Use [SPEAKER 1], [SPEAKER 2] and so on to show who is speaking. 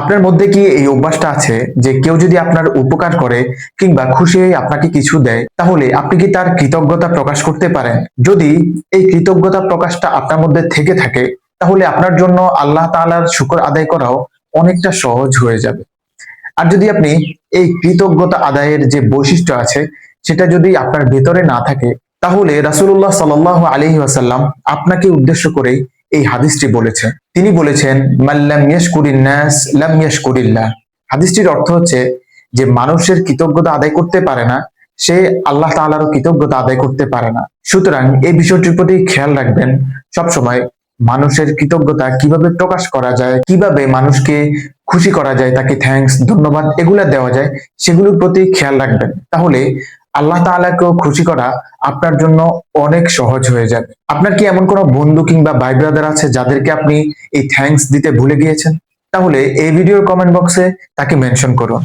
[SPEAKER 1] আপনার মধ্যে কি এই অভ্যাসটা আছে যে কেউ যদি আপনার উপকার করে কিংবা খুশি হয়ে আপনাকে কিছু দেয়, তাহলে আপনি কি তার কৃতজ্ঞতা প্রকাশ করতে পারেন? যদি এই কৃতজ্ঞতা প্রকাশটা আপনার মধ্যে থেকে থাকে, তাহলে আপনার জন্য আল্লাহ তাআলার শুকর আদায় করাও অনেকটা সহজ হয়ে যাবে। আর যদি আপনি এই কৃতজ্ঞতা আদায়ের যে বৈশিষ্ট্য আছে সেটা যদি আপনার ভেতরে না থাকে, তাহলে রাসূলুল্লাহ সাল্লাল্লাহু আলাইহি ওয়াসাল্লাম আপনাকে উদ্দেশ্য করেই এই হাদিসটি বলেছেন। তিনি বলেছেন, মাল্লাম ইয়াশকুরিন নাস লাম ইয়াশকুরিল্লাহ। হাদিসটির অর্থ হচ্ছে যে মানুষের কৃতজ্ঞতা আদায় করতে পারে না, সে আল্লাহ তাআলারও কৃতজ্ঞতা আদায় করতে পারে না। সুতরাং এই বিষয়টির প্রতি খেয়াল রাখবেন সবসময়। মানুষের কৃতজ্ঞতা কিভাবে প্রকাশ করা যায়, কিভাবে মানুষকে খুশি করা যায়, তাকে থ্যাঙ্কস, ধন্যবাদ এগুলা দেওয়া যায়, সেগুলোর প্রতি খেয়াল রাখবেন। তাহলে আল্লাহ তাআলাকেও খুশি করা আপনার জন্য অনেক সহজ হয়ে যাবে। আপনার কি এমন কোনো বন্ধু কিংবা ভাই ব্রাদার আছে যাদেরকে আপনি এই থ্যাঙ্কস দিতে ভুলে গিয়েছেন? তাহলে এই ভিডিওর কমেন্ট বক্সে তাকে মেনশন করুন।